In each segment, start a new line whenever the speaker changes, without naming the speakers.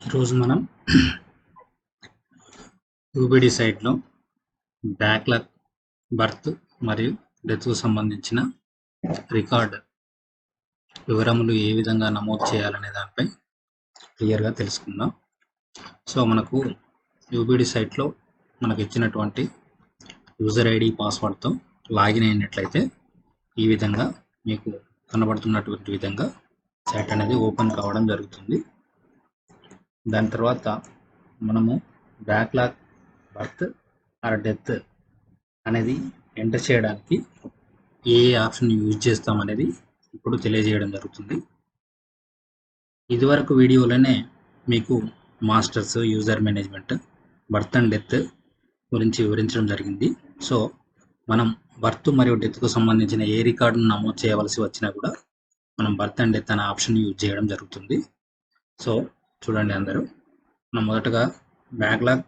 ఈరోజు మనం యూబిడి సైట్లో బ్యాక్లాగ్ బర్త్ మరియు డెత్కు సంబంధించిన రికార్డ్ వివరములు ఏ విధంగా నమోదు చేయాలనే దానిపై క్లియర్గా తెలుసుకుందాం. సో మనకు యూబిడి సైట్లో మనకు ఇచ్చినటువంటి యూజర్ ఐడి పాస్వర్డ్తో లాగిన్ అయినట్లయితే ఈ విధంగా మీకు కనబడుతున్నటువంటి విధంగా సైట్ అనేది ఓపెన్ కావడం జరుగుతుంది. దాని తర్వాత మనము బ్యాక్లాగ్ బర్త్ ఆర్ డెత్ అనేది ఎంటర్ చేయడానికి ఏ ఆప్షన్ యూజ్ చేస్తాం అనేది ఇప్పుడు తెలియజేయడం జరుగుతుంది. ఇదివరకు వీడియోలోనే మీకు masters, user management, birth and death గురించి వివరించడం జరిగింది. సో మనం బర్త్ మరియు డెత్కు సంబంధించిన ఏ రికార్డును నమోదు చేయవలసి వచ్చినా కూడా మనం బర్త్ అండ్ డెత్ అనే ఆప్షన్ యూజ్ చేయడం జరుగుతుంది. సో చూడండి అందరూ, మనం మొదటగా బ్యాక్లాగ్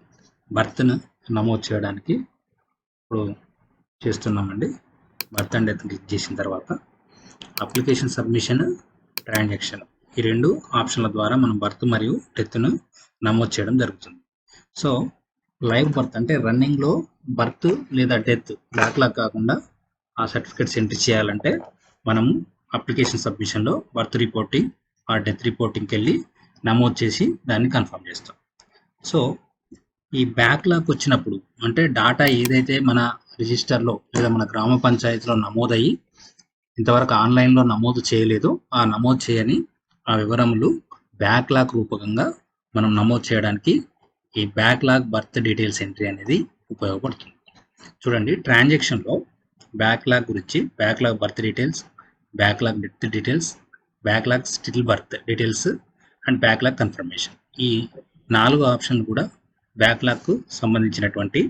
బర్త్ను నమోదు చేయడానికి ఇప్పుడు చేస్తున్నామండి. బర్త్ అండ్ డెత్ క్లిక్ చేసిన తర్వాత అప్లికేషన్ సబ్మిషన్, ట్రాన్సాక్షన్, ఈ రెండు ఆప్షన్ల ద్వారా మనం బర్త్ మరియు డెత్ను నమోదు చేయడం జరుగుతుంది. సో లైవ్ బర్త్ అంటే రన్నింగ్లో బర్త్ లేదా డెత్ బ్యాక్లాగ్ కాకుండా ఆ సర్టిఫికేట్స్ ఎంట్రీ చేయాలంటే మనము అప్లికేషన్ సబ్మిషన్లో బర్త్ రిపోర్టింగ్ ఆ డెత్ రిపోర్టింగ్కి వెళ్ళి నమోదు చేసి దాన్ని కన్ఫర్మ్ చేస్తాం. సో ఈ బ్యాక్లాగ్ వచ్చినప్పుడు అంటే డాటా ఏదైతే మన రిజిస్టర్లో లేదా మన గ్రామ పంచాయతీలో నమోదయ్యి ఇంతవరకు ఆన్లైన్లో నమోదు చేయలేదో ఆ నమోదు చేయని ఆ వివరములు బ్యాక్లాగ్ రూపకంగా మనం నమోదు చేయడానికి ఈ బ్యాక్లాగ్ బర్త్ డీటెయిల్స్ ఎంట్రీ అనేది ఉపయోగపడుతుంది. చూడండి, ట్రాన్సాక్షన్లో బ్యాక్లాగ్ గురించి backlog birth details, backlog death details, backlog still birth details and backlog confirmation, ఈ 4 ఆప్షన్లు కూడా బ్యాక్లాగ్కు సంబంధించినటువంటి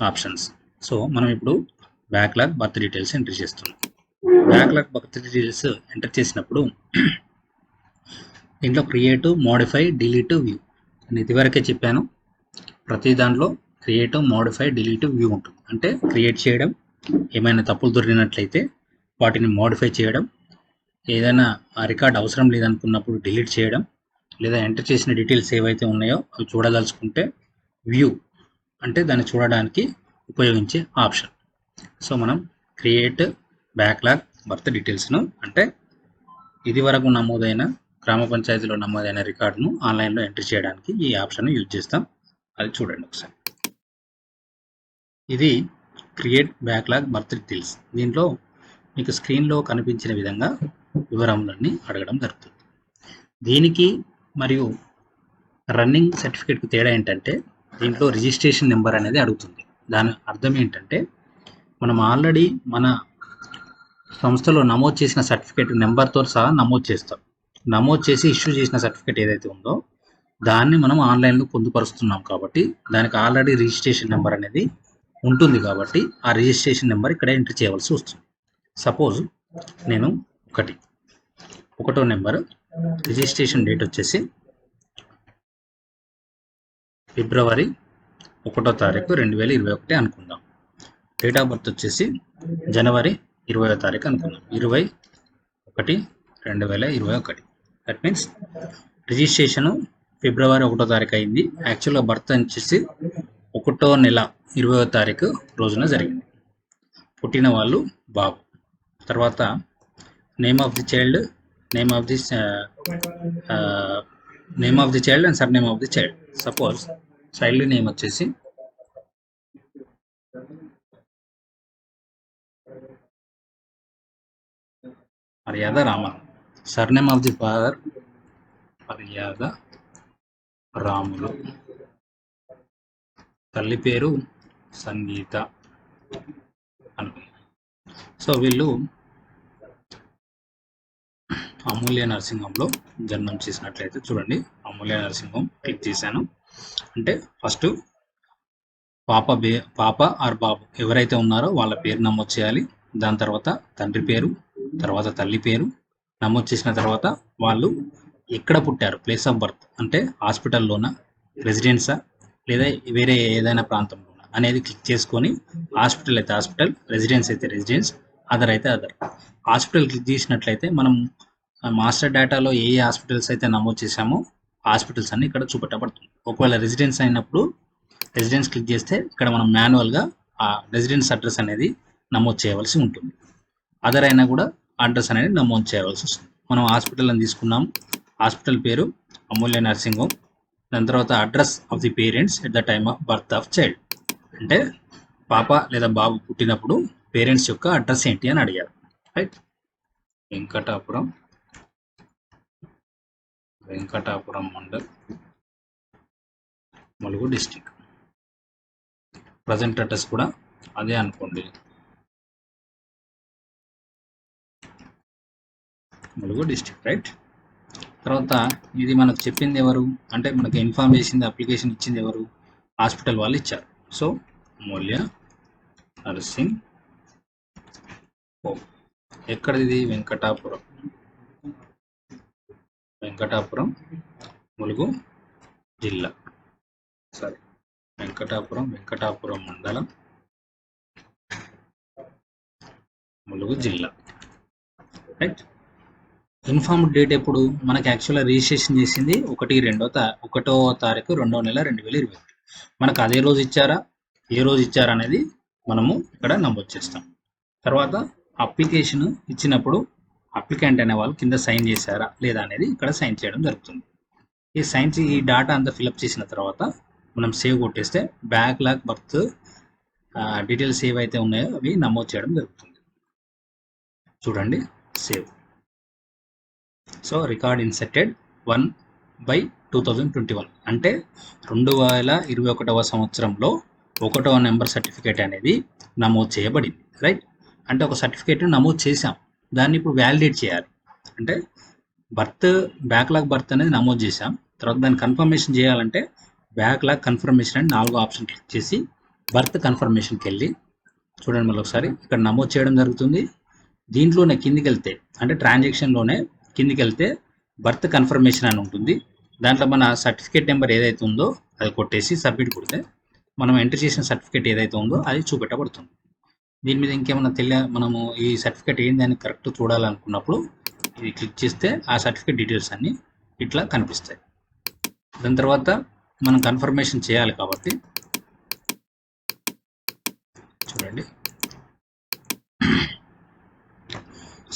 ఆప్షన్స్. సో మనం ఇప్పుడు బ్యాక్లాగ్ బర్త్ డీటెయిల్స్ ఎంటర్ చేస్తున్నాం. బ్యాక్లాగ్ బర్త్ డీటెయిల్స్ ఎంటర్ చేసినప్పుడు దీంట్లో క్రియేట్, మోడిఫై, డిలీట్, వ్యూ అని ఇదివరకే చెప్పాను. ప్రతి దాంట్లో క్రియేట్, మోడిఫై, డిలీట్, వ్యూ ఉంటుంది. అంటే క్రియేట్ చేయడం, ఏమైనా తప్పులు దొరికినట్లయితే వాటిని మోడిఫై చేయడం, ఏదైనా ఆ రికార్డ్ అవసరం లేదనుకున్నప్పుడు డిలీట్ చేయడం, లేదా ఎంటర్ చేసిన డీటెయిల్స్ ఏవైతే ఉన్నాయో అవి చూడదలుచుకుంటే వ్యూ అంటే దాన్ని చూడడానికి ఉపయోగించే ఆప్షన్. సో మనం క్రియేట్ బ్యాక్లాగ్ బర్త్ డీటెయిల్స్ను అంటే ఇది వరకు నమోదైన గ్రామ పంచాయతీలో నమోదైన రికార్డును ఆన్లైన్లో ఎంట్రీ చేయడానికి ఈ ఆప్షన్ యూజ్ చేస్తాం. అది చూడండి ఒకసారి. ఇది క్రియేట్ బ్యాక్లాగ్ బర్త్ డీటెయిల్స్. దీంట్లో మీకు స్క్రీన్లో కనిపించిన విధంగా వివరములన్నీ అడగడం జరుగుతుంది. దీనికి మరియు రన్నింగ్ సర్టిఫికేట్కి తేడా ఏంటంటే దీంట్లో రిజిస్ట్రేషన్ నెంబర్ అనేది అడుగుతుంది. దాని అర్థం ఏంటంటే మనం ఆల్రెడీ మన సంస్థలో నమోదు చేసిన సర్టిఫికేట్ నెంబర్తో సహా నమోదు చేస్తాం. నమోదు చేసి ఇష్యూ చేసిన సర్టిఫికేట్ ఏదైతే ఉందో దాన్ని మనం ఆన్లైన్లో పొందుపరుస్తున్నాం కాబట్టి దానికి ఆల్రెడీ రిజిస్ట్రేషన్ నెంబర్ అనేది ఉంటుంది. కాబట్టి ఆ రిజిస్ట్రేషన్ నెంబర్ ఇక్కడ ఎంట్రీ చేయవలసి వస్తుంది. సపోజ్ నేను ఒకటో నెంబర్, రిజిస్ట్రేషన్ డేట్ వచ్చేసి ఫిబ్రవరి 1వ తారీఖు 2021 అనుకుందాం. డేట్ ఆఫ్ బర్త్ వచ్చేసి జనవరి 20వ తారీఖు అనుకుందాం, 21/2021. దట్ మీన్స్ రిజిస్ట్రేషను ఫిబ్రవరి 1వ తారీఖు అయింది. యాక్చువల్గా బర్త్ వచ్చేసి 1వ నెల 20వ తారీఖు రోజున జరిగింది. పుట్టిన వాళ్ళు బాబు. తర్వాత name of the child, name of the child and surname of the child. Suppose child name వచ్చేసి Maryada Raman. Surname of the father Maryada Ramulu. తల్లి పేరు సంగీత అనుకుందాం. సో వీళ్ళు అమూల్య నర్సింహంలో జన్మం చేసినట్లయితే చూడండి, అమూల్య నర్సింహం క్లిక్ చేశాను. అంటే ఫస్ట్ పాప ఆర్ బాబు ఎవరైతే ఉన్నారో వాళ్ళ పేరు నమోదు చేయాలి. దాని తర్వాత తండ్రి పేరు, తర్వాత తల్లి పేరు నమోదు చేసిన తర్వాత వాళ్ళు ఎక్కడ పుట్టారు, ప్లేస్ ఆఫ్ బర్త్ అంటే హాస్పిటల్లోనా, రెసిడెన్సా, లేదా వేరే ఏదైనా ప్రాంతంలోనా అనేది క్లిక్ చేసుకొని హాస్పిటల్ అయితే హాస్పిటల్, రెసిడెన్స్ అయితే రెసిడెన్స్, అదర్ అయితే అదర్. హాస్పిటల్ క్లిక్ చేసినట్లయితే మనం మాస్టర్ డేటాలో ఏ హాస్పిటల్స్ అయితే నమోదు చేశామో హాస్పిటల్స్ అన్ని ఇక్కడ చూపెట్టబడుతుంది. ఒకవేళ రెసిడెన్స్ అయినప్పుడు రెసిడెన్స్ క్లిక్ చేస్తే ఇక్కడ మనం మాన్యువల్గా ఆ రెసిడెన్స్ అడ్రస్ అనేది నమోదు చేయవలసి ఉంటుంది. అదర్ అయినా కూడా అడ్రస్ అనేది నమోదు చేయవలసి వస్తుంది. మనం హాస్పిటల్ అని తీసుకున్నాం. హాస్పిటల్ పేరు అమూల్య నర్సింగ్ హోమ్. దాని తర్వాత address of the parents at the time of birth of child, అంటే పాప లేదా బాబు పుట్టినప్పుడు పేరెంట్స్ యొక్క అడ్రస్ ఏంటి అని అడిగారు. Right. Venkatapuram mandal, Mulugu district. Present address కూడా అదే అనుకోండి, ములుగు డిస్టిక్. రైట్. తర్వాత ఇది మనకు చెప్పింది ఎవరు అంటే మనకి ఇన్ఫార్మ్ చేసింది, అప్లికేషన్ ఇచ్చింది ఎవరు? హాస్పిటల్ వాళ్ళు ఇచ్చారు. సో అమూల్య నర్సింగ్ హోమ్. ఎక్కడిది? వెంకటాపురం ములుగు జిల్లా. సారీ, వెంకటాపురం మండలం, ములుగు జిల్లా. రైట్. ఇన్ఫార్మ్డ్ డేట్ ఎప్పుడు? మనకి యాక్చువల్గా రిజిస్ట్రేషన్ చేసింది 1/2 తారీఖు 2వ నెల 2020. మనకు అదే రోజు ఇచ్చారా, ఏ రోజు ఇచ్చారా అనేది మనము ఇక్కడ నమోదు చేస్తాం. తర్వాత అప్లికేషన్ ఇచ్చినప్పుడు అప్లికెంట్ అనే వాళ్ళు కింద సైన్ చేశారా లేదా అనేది ఇక్కడ సైన్ చేయడం జరుగుతుంది. ఈ డాటా అంతా ఫిలప్ చేసిన తర్వాత మనం సేవ్ కొట్టేస్తే బ్యాక్లాగ్ బర్త్ డీటెయిల్స్ ఏవైతే ఉన్నాయో అవి నమోదు చేయడం జరుగుతుంది. చూడండి, సేవ్. సో రికార్డ్ ఇన్సెప్టెడ్ 1/2021, అంటే 2021వ సంవత్సరంలో 1వ నెంబర్ సర్టిఫికేట్ అనేది నమోదు చేయబడింది. రైట్. అంటే ఒక సర్టిఫికేట్ని నమోదు చేసాం, దాన్ని ఇప్పుడు వ్యాలిడేట్ చేయాలి. అంటే బ్యాక్లాగ్ బర్త్ అనేది నమోదు చేసాం, తర్వాత దాన్ని కన్ఫర్మేషన్ చేయాలంటే బ్యాక్లాగ్ కన్ఫర్మేషన్ అని 4వ ఆప్షన్ క్లిక్ చేసి బర్త్ కన్ఫర్మేషన్కి వెళ్ళి చూడండి, మళ్ళీ ఒకసారి ఇక్కడ నమోదు చేయడం జరుగుతుంది. దీంట్లోనే కిందికి వెళ్తే అంటే ట్రాన్సాక్షన్లోనే కిందికి వెళ్తే బర్త్ కన్ఫర్మేషన్ అని ఉంటుంది. దాంట్లో మన సర్టిఫికేట్ నెంబర్ ఏదైతే ఉందో అది కొట్టేసి సబ్మిట్ కొడితే మనం ఎంటర్ చేసిన సర్టిఫికేట్ ఏదైతే ఉందో అది చూపెట్టబడుతుంది. దీని మీద ఇంకేమైనా మనము ఈ సర్టిఫికేట్ ఏంటి అని కరెక్ట్ చూడాలనుకున్నప్పుడు ఇది క్లిక్ చేస్తే ఆ సర్టిఫికేట్ డీటెయిల్స్ అన్నీ ఇట్లా కనిపిస్తాయి. దాని తర్వాత మనం కన్ఫర్మేషన్ చేయాలి కాబట్టి చూడండి.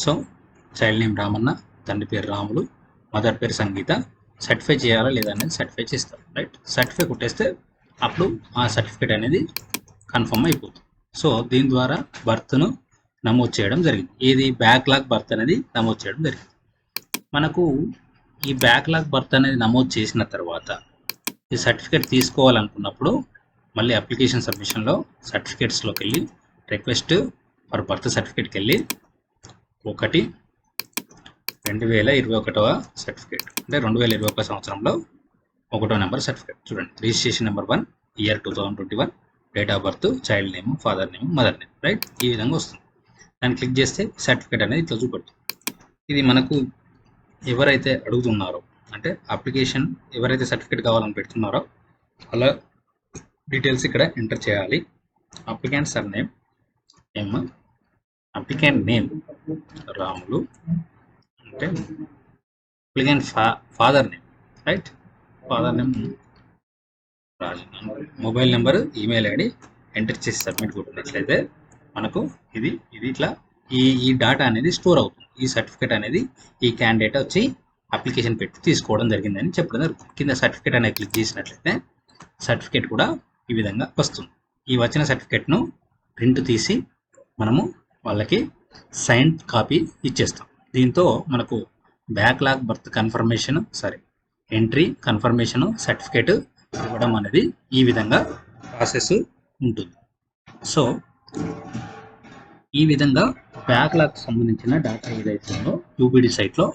సో చైల్డ్ నేమ్ రామన్న, తండ్రి పేరు రాములు, మదర్ పేరు సంగీత. సర్టిఫై చేయాలా లేదా అనేది సర్టిఫై చేస్తాం. రైట్. సర్టిఫై కొట్టేస్తే అప్పుడు ఆ సర్టిఫికేట్ అనేది కన్ఫర్మ్ అయిపోతుంది. సో దీని ద్వారా బర్త్ను నమోదు చేయడం జరిగింది. ఏది? బ్యాక్లాగ్ బర్త్ అనేది నమోదు చేయడం జరిగింది. మనకు ఈ బ్యాక్లాగ్ బర్త్ అనేది నమోదు చేసిన తర్వాత ఈ సర్టిఫికేట్ తీసుకోవాలనుకున్నప్పుడు మళ్ళీ అప్లికేషన్ సబ్మిషన్లో సర్టిఫికేట్స్లోకి వెళ్ళి రిక్వెస్ట్ ఫర్ బర్త్ సర్టిఫికేట్కి వెళ్ళి 1/2021వ సర్టిఫికేట్, అంటే 2021 సంవత్సరంలో 1వ నెంబర్ సర్టిఫికేట్. చూడండి, registration number 1, year 2021, date of birth, child name, father name, mother name. Right. ఈ విధంగా వస్తుంది. దాన్ని క్లిక్ చేస్తే సర్టిఫికేట్ అనేది ఇట్లా చూపెడుతుంది. ఇది మనకు ఎవరైతే అడుగుతున్నారో అంటే అప్లికేషన్ ఎవరైతే సర్టిఫికేట్ కావాలని పెడుతున్నారో అలా డీటెయిల్స్ ఇక్కడ ఎంటర్ చేయాలి. Applicant surname M, applicant name Ramulu, అంటే applicant father name. Right. Father name Raju. Mobile number, email ID enter చేసి సబ్మిట్ కొట్టినట్లయితే మనకు ఇది ఇట్లా ఈ డాటా అనేది స్టోర్ అవుతుంది. ఈ సర్టిఫికేట్ అనేది ఈ క్యాండిడేట్ వచ్చి అప్లికేషన్ పెట్టి తీసుకోవడం జరిగిందని చెప్పడం జరుగుతుంది. కింద సర్టిఫికేట్ అనేది క్లిక్ చేసినట్లయితే సర్టిఫికేట్ కూడా ఈ విధంగా వస్తుంది. ఈ వచ్చిన సర్టిఫికేట్ను ప్రింట్ తీసి మనము వాళ్ళకి సైన్ కాపీ ఇచ్చేస్తాం. దీంతో మనకు backlog birth confirmation entry confirmation certificate ఇవ్వడం అనేది ఈ విధంగా ప్రాసెస్ ఉంటుంది. సో ఈ విధంగా బ్యాక్లాగ్ సంబంధించిన డేటా ఏదైతే ఉందో యూబీడీ సైట్లో